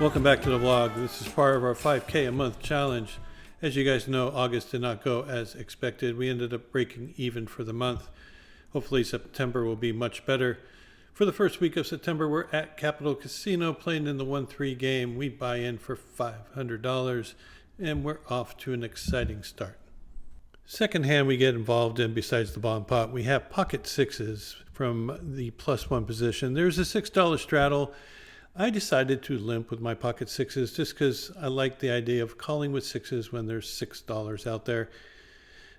Welcome back to the vlog. This is part of our 5K a month challenge. As you guys know, August did not go as expected. We ended up breaking even for the month. Hopefully September will be much better. For the first week of September, we're at Capital Casino playing in the 1-3 game. We buy in for $500 and we're off to an exciting start. Second hand we get involved in, besides the bond pot, we have pocket sixes from the +1 position. There's a $6 straddle. I decided to limp with my pocket sixes just because I like the idea of calling with sixes when there's $6 out there.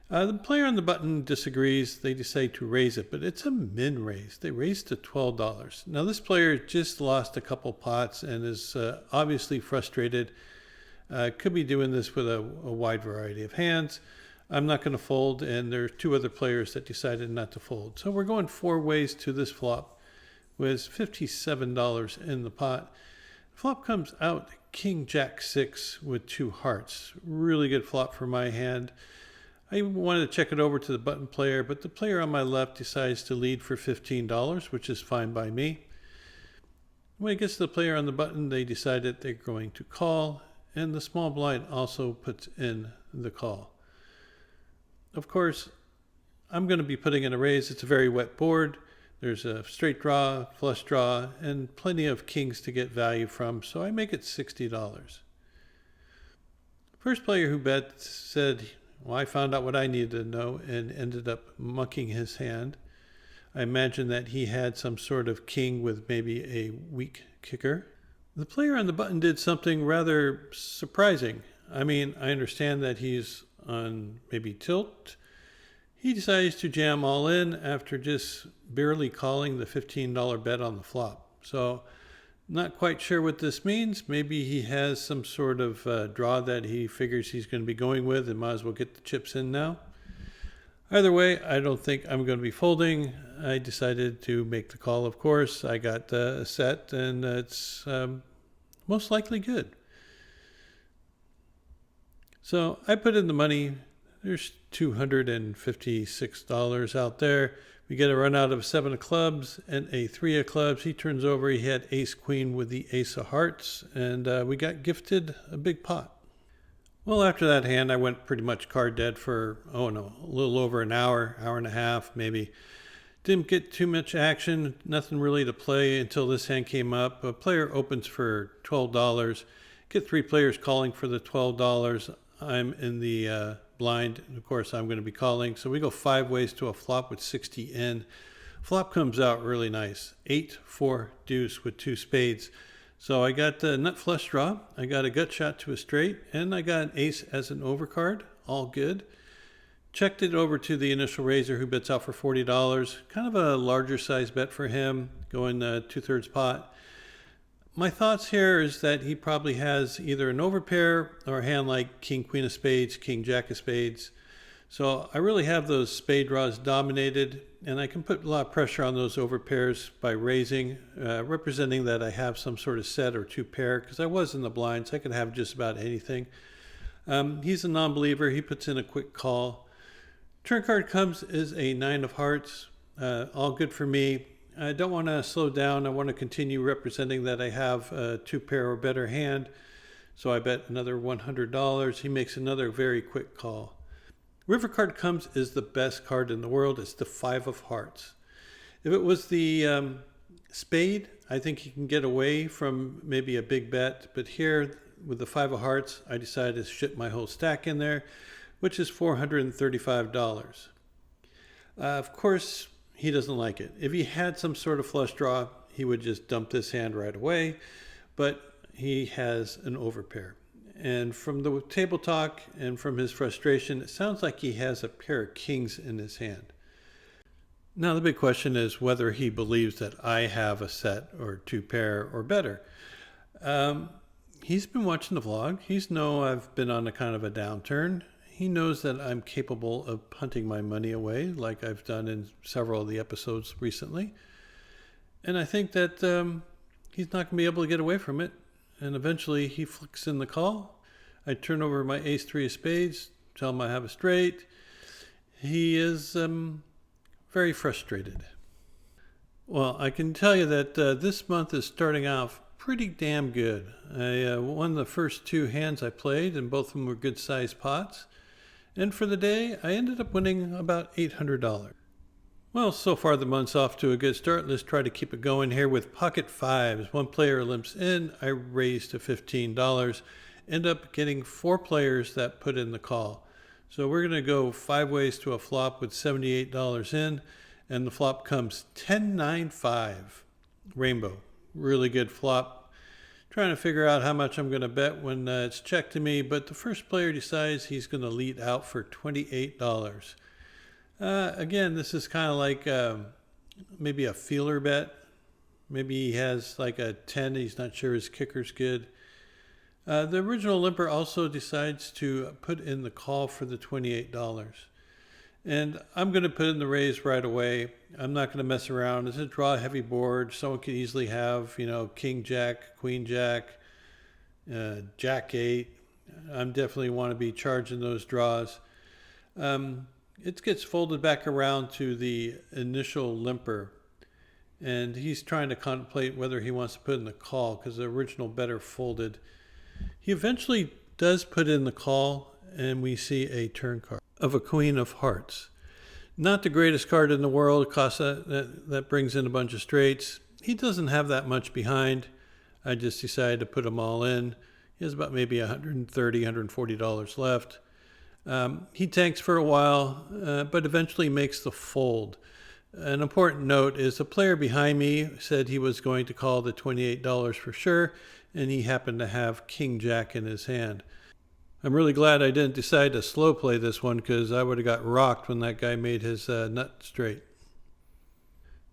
The player on the button disagrees. They decide to raise it, but it's a min raise. They raised to $12. Now this player just lost a couple pots and is obviously frustrated. Could be doing this with a wide variety of hands. I'm not going to fold, and there are two other players that decided not to fold. So we're going 4 ways to this flop with $57 in the pot. Flop comes out King Jack 6 with 2 hearts. Really good flop for my hand. I wanted to check it over to the button player, but the player on my left decides to lead for $15, which is fine by me. When it gets to the player on the button, they decided they're going to call, and the small blind also puts in the call. Of course, I'm going to be putting in a raise. It's a very wet board. There's a straight draw, flush draw, and plenty of kings to get value from, so I make it $60. First player who bet said, well, I found out what I needed to know and ended up mucking his hand. I imagine that he had some sort of king with maybe a weak kicker. The player on the button did something rather surprising. I mean, I understand that he's on maybe tilt. He decides to jam all in after just barely calling the $15 bet on the flop. So not quite sure what this means. Maybe he has some sort of draw that he figures he's going to be going with and might as well get the chips in now. Either way, I don't think I'm going to be folding. I decided to make the call, of course. I got a set, and it's most likely good. So I put in the money. There's $256 out there. We get a run out of 7 of clubs and a 3 of clubs. He turns over. He had ace queen with the ace of hearts, and we got gifted a big pot. Well, after that hand, I went pretty much card dead for, a little over an hour, hour and a half maybe. Didn't get too much action, nothing really to play until this hand came up. A player opens for $12. Get 3 players calling for the $12. I'm in the blind, and of course I'm going to be calling. So we go 5 ways to a flop with 60 in. Flop comes out really nice. 8-4 deuce with 2 spades. So I got the nut flush draw. I got a gut shot to a straight, and I got an ace as an overcard. All good. Checked it over to the initial raiser, who bets out for $40. Kind of a larger size bet for him, going 2/3 pot. My thoughts here is that he probably has either an overpair or a hand like king, queen of spades, king, jack of spades. So I really have those spade draws dominated, and I can put a lot of pressure on those overpairs by raising, representing that I have some sort of set or 2 pair, because I was in the blind, so I could have just about anything. He's a non-believer. He puts in a quick call. Turn card comes is a 9 of hearts. All good for me. I don't want to slow down. I want to continue representing that I have a 2 pair or better hand. So I bet another $100. He makes another very quick call. River card comes is the best card in the world. It's the 5 of hearts. If it was the spade, I think he can get away from maybe a big bet. But here with the 5 of hearts, I decided to ship my whole stack in there, which is $435. Of course, he doesn't like it. If he had some sort of flush draw, he would just dump this hand right away, but he has an overpair. And from the table talk and from his frustration, it sounds like he has a pair of kings in his hand. Now the big question is whether he believes that I have a set or 2 pair or better. He's been watching the vlog. He's know I've been on a kind of a downturn. He knows that I'm capable of punting my money away, like I've done in several of the episodes recently. And I think that he's not going to be able to get away from it. And eventually he flicks in the call. I turn over my ace 3 of spades, tell him I have a straight. He is very frustrated. Well, I can tell you that this month is starting off pretty damn good. I won the first two hands I played, and both of them were good sized pots. And for the day, I ended up winning about $800. Well, so far the month's off to a good start. Let's try to keep it going here with pocket fives. One player limps in. I raise to $15. End up getting four players that put in the call. So we're going to go five ways to a flop with $78 in. And the flop comes 10-9-5. Rainbow. Really good flop. Trying to figure out how much I'm going to bet when it's checked to me, but the first player decides he's going to lead out for $28. Again, this is kind of like maybe a feeler bet. Maybe he has like a 10, he's not sure his kicker's good. The original limper also decides to put in the call for the $28. And I'm going to put in the raise right away. I'm not going to mess around. It's a draw heavy board. Someone could easily have, king jack, queen jack, jack eight. I'm definitely want to be charging those draws. It gets folded back around to the initial limper. And he's trying to contemplate whether he wants to put in the call because the original better folded. He eventually does put in the call, and we see a turn card of a queen of hearts. Not the greatest card in the world. Costs that brings in a bunch of straights. He doesn't have that much behind. I just decided to put them all in. He has about maybe $130, $140 left. He tanks for a while, but eventually makes the fold. An important note is the player behind me said he was going to call the $28 for sure, and he happened to have king jack in his hand. I'm really glad I didn't decide to slow play this one because I would have got rocked when that guy made his nut straight.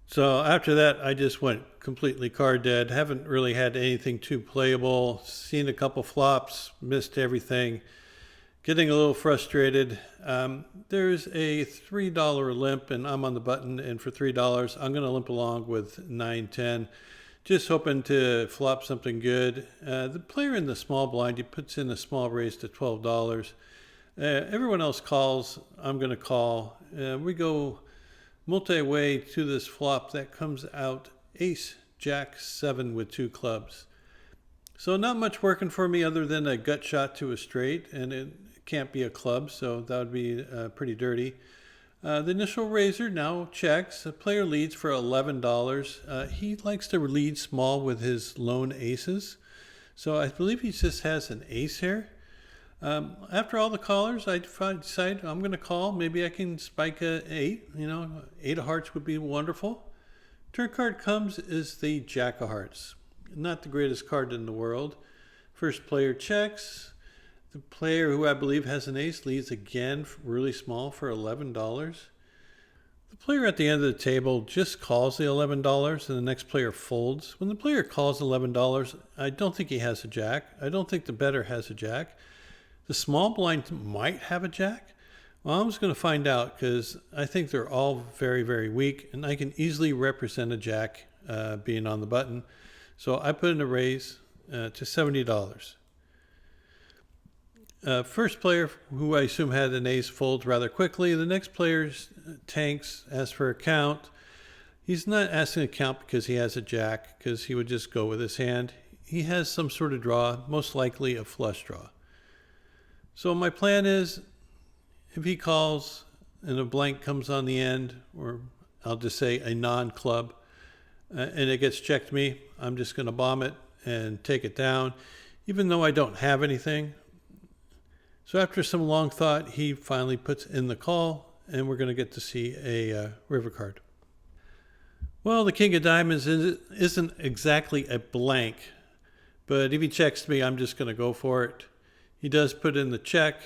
So after that, I just went completely card dead. Haven't really had anything too playable. Seen a couple flops, missed everything. Getting a little frustrated. There's a $3 limp, and I'm on the button. And for $3, I'm going to limp along with 9-10. Just hoping to flop something good. The player in the small blind, he puts in a small raise to $12. Everyone else calls. I'm going to call. We go multi-way to this flop that comes out ace, jack, 7 with two clubs. So not much working for me other than a gut shot to a straight, and it can't be a club, so that would be pretty dirty. The initial raiser now checks. The player leads for $11. He likes to lead small with his lone aces. So I believe he just has an ace here. After all the callers, I decide I'm going to call. Maybe I can spike a 8. 8 of hearts would be wonderful. Turn card comes is the jack of hearts. Not the greatest card in the world. First player checks. The player who I believe has an ace leads again really small for $11. The player at the end of the table just calls the $11 and the next player folds. When the player calls $11, I don't think he has a jack. I don't think the bettor has a jack. The small blind might have a jack. Well, I'm just going to find out because I think they're all very, very weak, and I can easily represent a jack being on the button. So I put in a raise to $70. First player, who I assume had an ace, folds rather quickly. The next player tanks, asks for a count. He's not asking a count because he has a jack, because he would just go with his hand. He has some sort of draw, most likely a flush draw. So my plan is, if he calls and a blank comes on the end, or I'll just say a non-club, and it gets checked me, I'm just going to bomb it and take it down, even though I don't have anything. So after some long thought, he finally puts in the call, and we're going to get to see a river card. Well, the king of diamonds isn't exactly a blank, but if he checks me, I'm just going to go for it. He does put in the check,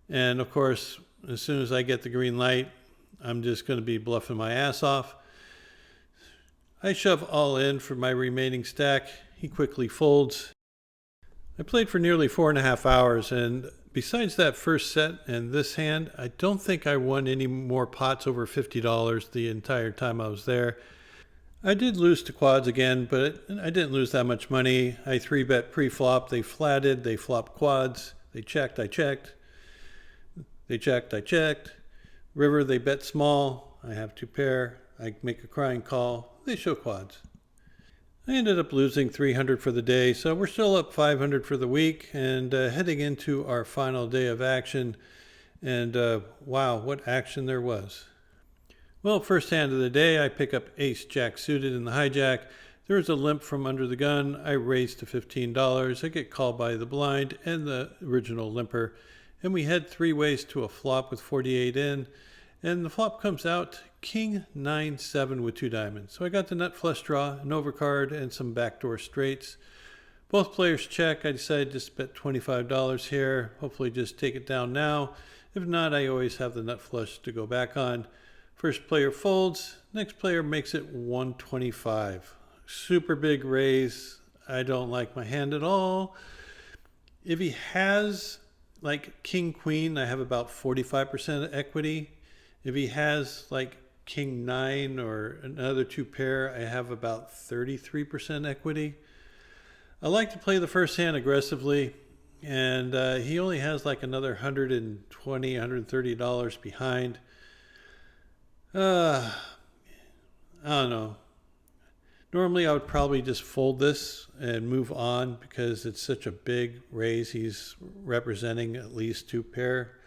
and of course, as soon as I get the green light, I'm just going to be bluffing my ass off. I shove all in for my remaining stack. He quickly folds. I played for nearly 4.5 hours, and besides that first set and this hand, I don't think I won any more pots over $50 the entire time I was there. I did lose to quads again, but I didn't lose that much money. I 3-bet pre-flop. They flatted. They flopped quads. They checked. I checked. They checked. I checked. River, they bet small. I have 2 pair. I make a crying call. They show quads. I ended up losing 300 for the day, so we're still up 500 for the week and heading into our final day of action. And wow, what action there was. Well, first hand of the day, I pick up ace jack suited in the hijack. There was a limp from under the gun. I raise to $15. I get called by the blind and the original limper. And we head three ways to a flop with 48 in. And the flop comes out king 9-7 with two diamonds. So I got the nut flush draw, an overcard, and some backdoor straights. Both players check. I decided to bet $25 here. Hopefully just take it down now. If not, I always have the nut flush to go back on. First player folds. Next player makes it 125. Super big raise. I don't like my hand at all. If he has like king queen, I have about 45% equity. If he has like king 9 or another two pair, I have about 33% equity. I like to play the first hand aggressively, and he only has like another $120, $130 behind. I don't know. Normally I would probably just fold this and move on because it's such a big raise. He's representing at least two pair.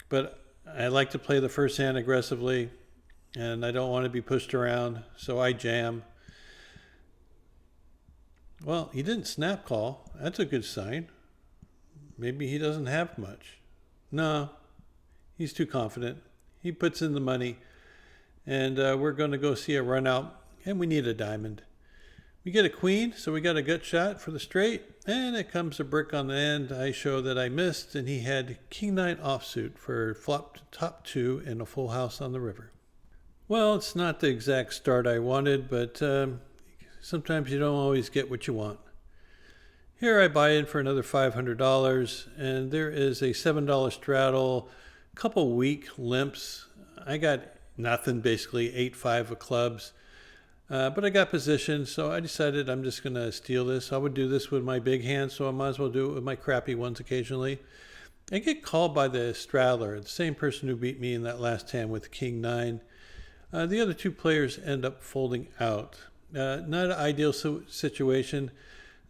But I like to play the first hand aggressively, and I don't want to be pushed around, so I jam. Well, he didn't snap call. That's a good sign. Maybe he doesn't have much. No, he's too confident. He puts in the money, and we're going to go see a run out, and we need a diamond. We get a queen, so we got a gut shot for the straight, and it comes a brick on the end. I show that I missed, and he had king 9 offsuit for flop to top 2 and a full house on the river. Well, it's not the exact start I wanted, but sometimes you don't always get what you want. Here I buy in for another $500, and there is a $7 straddle, couple weak limps. I got nothing, basically 8-5 of clubs. But I got positioned, so I decided I'm just going to steal this. I would do this with my big hand, so I might as well do it with my crappy ones occasionally. I get called by the straddler, the same person who beat me in that last hand with king 9. The other two players end up folding out. Not an ideal situation.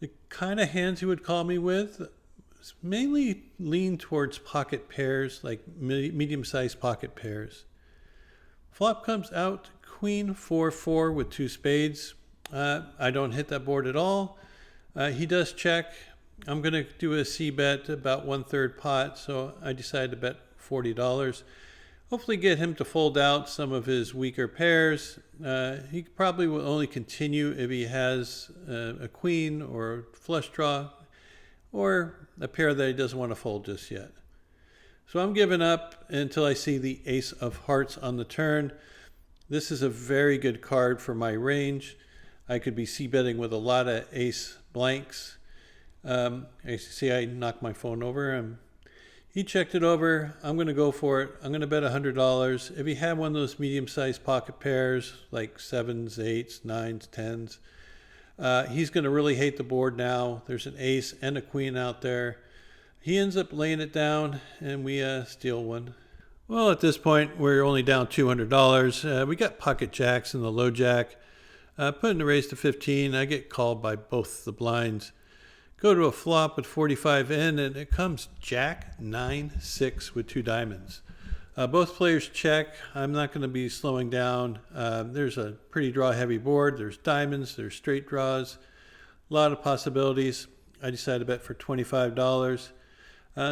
The kind of hands he would call me with mainly lean towards pocket pairs, like medium-sized pocket pairs. Flop comes out queen 4-4 with two spades. I don't hit that board at all. He does check. I'm going to do a C bet about 1/3 pot, so I decided to bet $40. Hopefully get him to fold out some of his weaker pairs. He probably will only continue if he has a queen or a flush draw or a pair that he doesn't want to fold just yet. So I'm giving up until I see the ace of hearts on the turn. This is a very good card for my range. I could be c-betting with a lot of ace blanks. I see I knocked my phone over. He checked it over. I'm going to go for it. I'm going to bet $100. If he had one of those medium-sized pocket pairs, like 7s, 8s, 9s, 10s, he's going to really hate the board now. There's an ace and a queen out there. He ends up laying it down, and we steal one. Well, at this point, we're only down $200. We got pocket jacks and the low jack. Putting the raise to 15, I get called by both the blinds. Go to a flop with 45 in, and it comes jack 9-6 with two diamonds. Both players check. I'm not going to be slowing down. There's a pretty draw-heavy board. There's diamonds. There's straight draws. A lot of possibilities. I decided to bet for $25.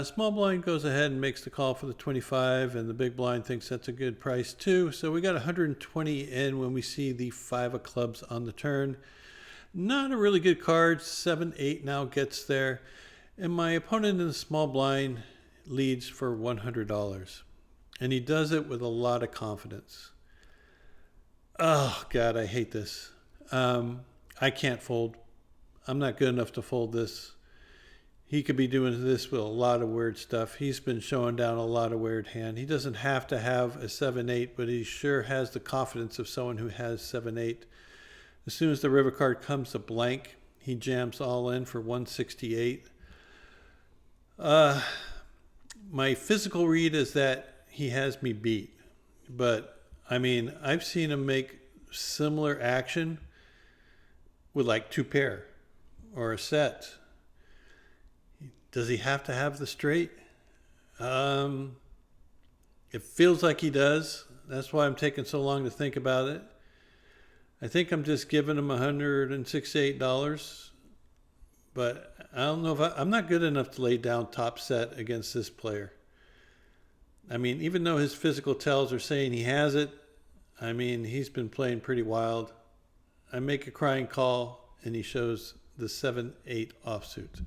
Small blind goes ahead and makes the call for the 25, and the big blind thinks that's a good price too. So we got 120 in when we see the 5 of clubs on the turn. Not a really good card. 7-8 now gets there, and my opponent in the small blind leads for $100, and he does it with a lot of confidence. Oh God, I hate this. I can't fold. I'm not good enough to fold this. He could be doing this with a lot of weird stuff. He's been showing down a lot of weird hand. He doesn't have to have a 7-8, but he sure has the confidence of someone who has 7-8. As soon as the river card comes to blank, he jams all in for 168. My physical read is that he has me beat. But, I mean, I've seen him make similar action with like two pair or a set. Does he have to have the straight? It feels like he does. That's why I'm taking so long to think about it. I think I'm just giving him $168, but I don't know if I'm not good enough to lay down top set against this player. I mean, even though his physical tells are saying he has it, I mean, he's been playing pretty wild. I make a crying call, and he shows the 7-8 offsuit.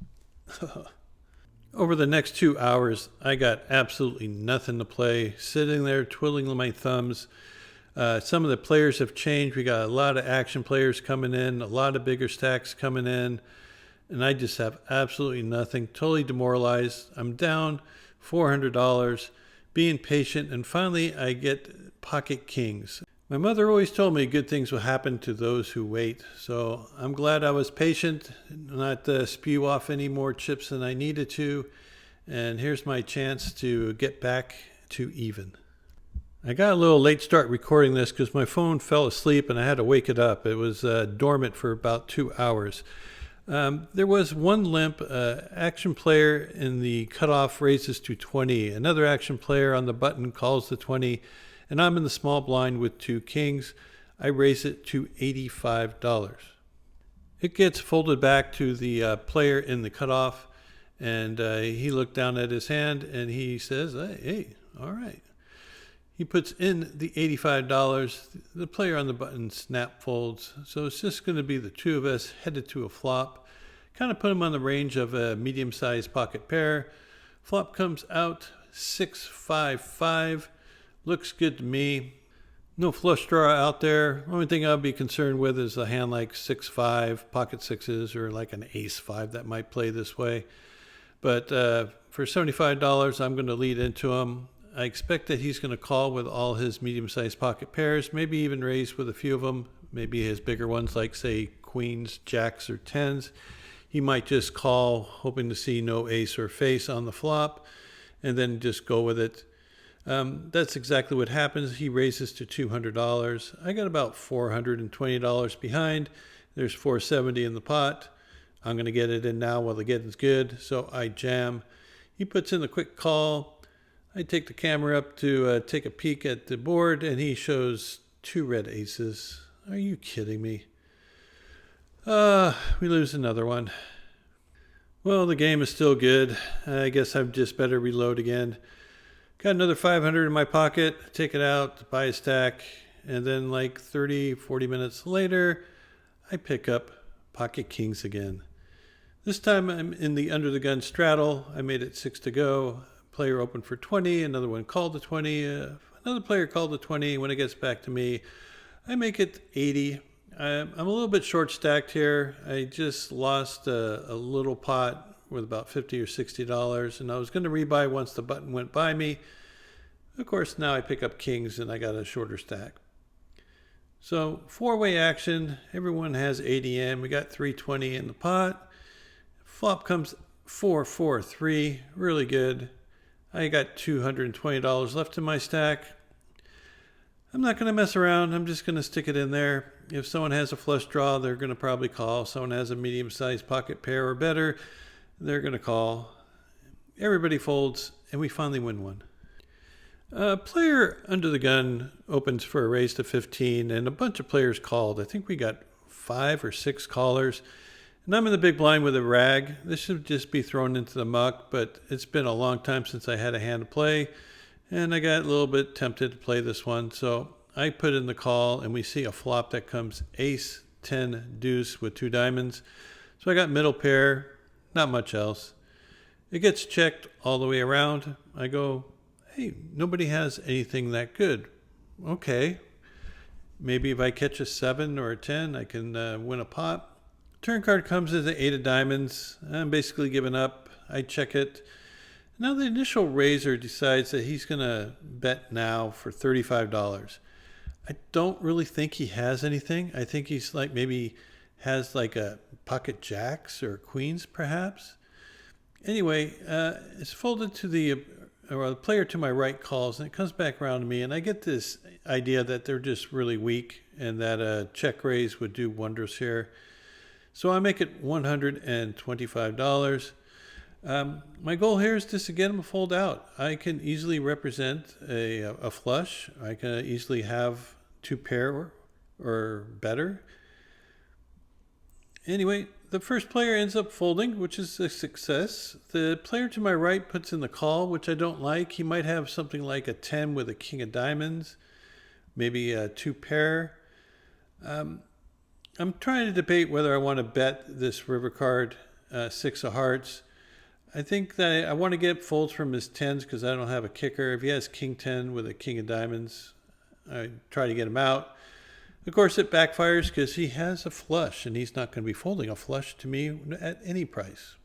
Over the next 2 hours, I got absolutely nothing to play, sitting there twiddling my thumbs. Some of the players have changed. We got a lot of action players coming in, a lot of bigger stacks coming in, and I just have absolutely nothing, totally demoralized. I'm down $400, being patient, and finally I get pocket kings. My mother always told me good things will happen to those who wait, so I'm glad I was patient, not spew off any more chips than I needed to, and here's my chance to get back to even. I got a little late start recording this because my phone fell asleep and I had to wake it up. It was dormant for about 2 hours. There was one limp. Action player in the cutoff raises to 20. Another action player on the button calls the 20. And I'm in the small blind with two kings. I raise it to $85. It gets folded back to the player in the cutoff, and he looked down at his hand and he says, hey, all right. He puts in the $85. The player on the button snap folds. So it's just going to be the two of us headed to a flop. Kind of put him on the range of a medium-sized pocket pair. Flop comes out 6-5-5. Looks good to me. No flush draw out there. Only thing I'll be concerned with is a hand like 6-5, pocket sixes, or like an ace-5 that might play this way. But for $75, I'm going to lead into him. I expect that he's going to call with all his medium-sized pocket pairs, maybe even raise with a few of them, maybe his bigger ones like, say, queens, jacks, or tens. He might just call, hoping to see no ace or face on the flop, and then just go with it. That's exactly what happens. He raises to $200. I got about $420 behind. There's $470 in the pot. I'm going to get it in now while the getting's good, so I jam. He puts in the quick call. I take the camera up to take a peek at the board, and he shows two red aces. Are you kidding me? We lose another one. Well, the game is still good. I guess I just better reload again. Got another $500 in my pocket. Take it out, buy a stack, and then like 30-40 minutes later, I pick up pocket kings again. This time I'm in the under the gun straddle. I made it 6 to go. Player opened for 20, another one called the 20, another player called the 20. When it gets back to me, I make it 80. I'm a little bit short stacked here. I just lost a little pot with about $50 or $60, and I was going to rebuy once the button went by me. Of course, now I pick up kings and I got a shorter stack. So four-way action. Everyone has ADM. We got 320 in the pot. Flop comes 4-4-3. Really good. I got $220 left in my stack. I'm not going to mess around. I'm just going to stick it in there. If someone has a flush draw, they're going to probably call. If someone has a medium-sized pocket pair or better, they're going to call. Everybody folds, and we finally win one. Player under the gun opens for a raise to 15, and a bunch of players called. I think we got 5 or 6 callers. And I'm in the big blind with a rag. This should just be thrown into the muck, but it's been a long time since I had a hand to play, and I got a little bit tempted to play this one. So I put in the call, and we see a flop that comes ace, 10, deuce with 2 diamonds. So I got middle pair, not much else. It gets checked all the way around. I go, hey, nobody has anything that good. Okay, maybe if I catch a 7 or a 10, I can win a pot. Turn card comes as an 8 of diamonds. I'm basically giving up. I check it. Now the initial raiser decides that he's going to bet now for $35. I don't really think he has anything. I think he's like maybe has like a pocket jacks or queens perhaps. Anyway, it's folded to the player to my right calls, and it comes back around to me, and I get this idea that they're just really weak and that a check raise would do wonders here. So I make it $125. My goal here is just to get him to fold out. I can easily represent a flush. I can easily have two pair or better. Anyway, the first player ends up folding, which is a success. The player to my right puts in the call, which I don't like. He might have something like a 10 with a king of diamonds, maybe a two pair. I'm trying to debate whether I want to bet this river card, six of hearts. I think that I want to get folds from his tens because I don't have a kicker. If he has king 10 with a king of diamonds, I try to get him out. Of course, it backfires because he has a flush, and he's not going to be folding a flush to me at any price.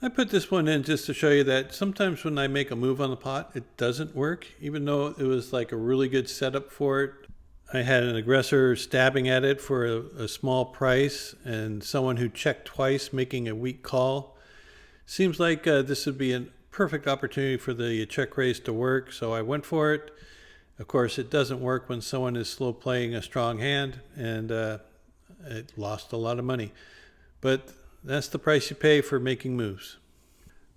I put this one in just to show you that sometimes when I make a move on the pot, it doesn't work, even though it was like a really good setup for it. I had an aggressor stabbing at it for a small price, and someone who checked twice making a weak call. Seems like this would be a perfect opportunity for the check raise to work, so I went for it. Of course, it doesn't work when someone is slow playing a strong hand, and it lost a lot of money. But that's the price you pay for making moves.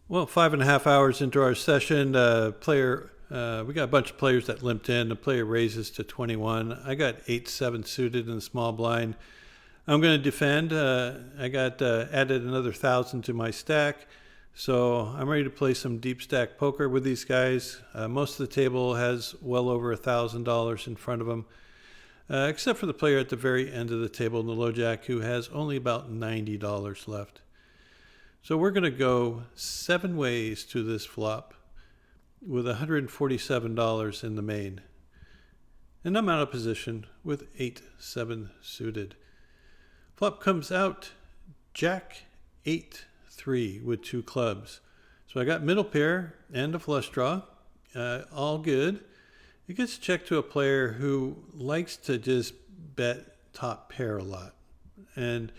Well, 5.5 hours into our session, we got a bunch of players that limped in. The player raises to 21. I got 8-7 suited in the small blind. I'm going to defend. I got added another 1,000 to my stack. So I'm ready to play some deep stack poker with these guys. Most of the table has well over $1,000 in front of them, except for the player at the very end of the table in the low jack who has only about $90 left. So we're going to go 7 ways to this flop with $147 in the main. And I'm out of position with 8-7 suited. Flop comes out Jack 8-3 with 2 clubs. So I got middle pair and a flush draw, all good. It gets checked to a player who likes to just bet top pair a lot. And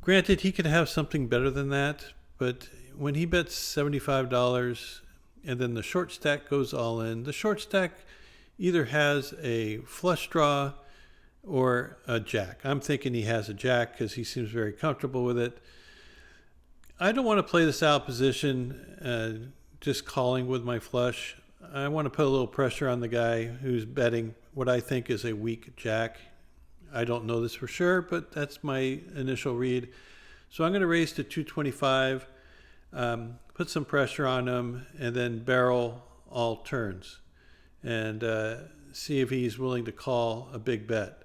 granted, he could have something better than that, but when he bets $75 and then the short stack goes all in, the short stack either has a flush draw or a jack. I'm thinking he has a jack because he seems very comfortable with it. I don't want to play this out position just calling with my flush. I want to put a little pressure on the guy who's betting what I think is a weak jack. I don't know this for sure, but that's my initial read. So I'm going to raise to 225, put some pressure on him, and then barrel all turns and see if he's willing to call a big bet.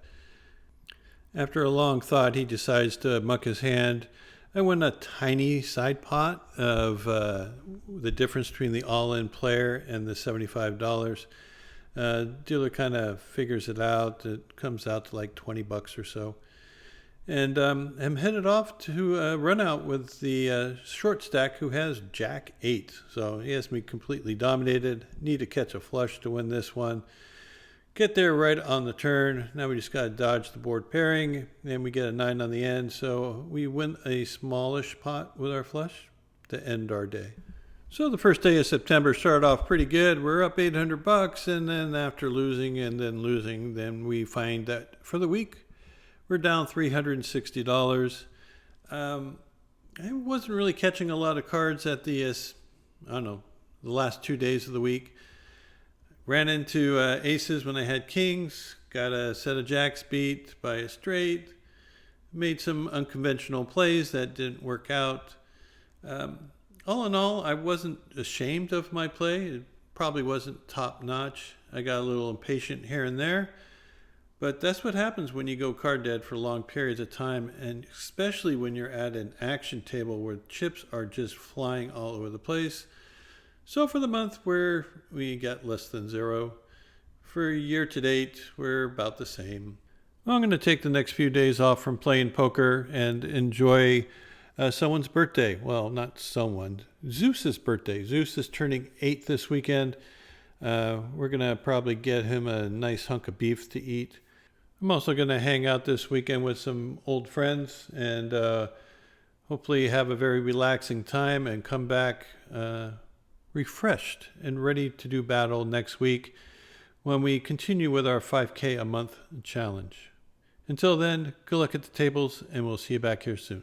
After a long thought, he decides to muck his hand. I win a tiny side pot of the difference between the all-in player and the $75. Dealer kind of figures it out. It comes out to like $20 or so. And I'm headed off to run out with the short stack who has Jack 8. So he has me completely dominated. Need to catch a flush to win this one. Get there right on the turn. Now we just got to dodge the board pairing. And we get a 9 on the end. So we win a smallish pot with our flush to end our day. So the first day of September started off pretty good. We're up $800, and then after losing and then losing, then we find that for the week we're down $360. I wasn't really catching a lot of cards at the last 2 days of the week. Ran into aces when I had kings. Got a set of jacks beat by a straight. Made some unconventional plays that didn't work out. All in all, I wasn't ashamed of my play. It probably wasn't top notch. I got a little impatient here and there. But that's what happens when you go card dead for long periods of time, and especially when you're at an action table where chips are just flying all over the place. So for the month we got less than 0. For year to date, we're about the same. Well, I'm going to take the next few days off from playing poker and enjoy someone's birthday. Well, not someone. Zeus's birthday. Zeus is turning 8 this weekend. We're going to probably get him a nice hunk of beef to eat. I'm also going to hang out this weekend with some old friends and hopefully have a very relaxing time and come back refreshed and ready to do battle next week when we continue with our 5K a month challenge. Until then, good luck at the tables, and we'll see you back here soon.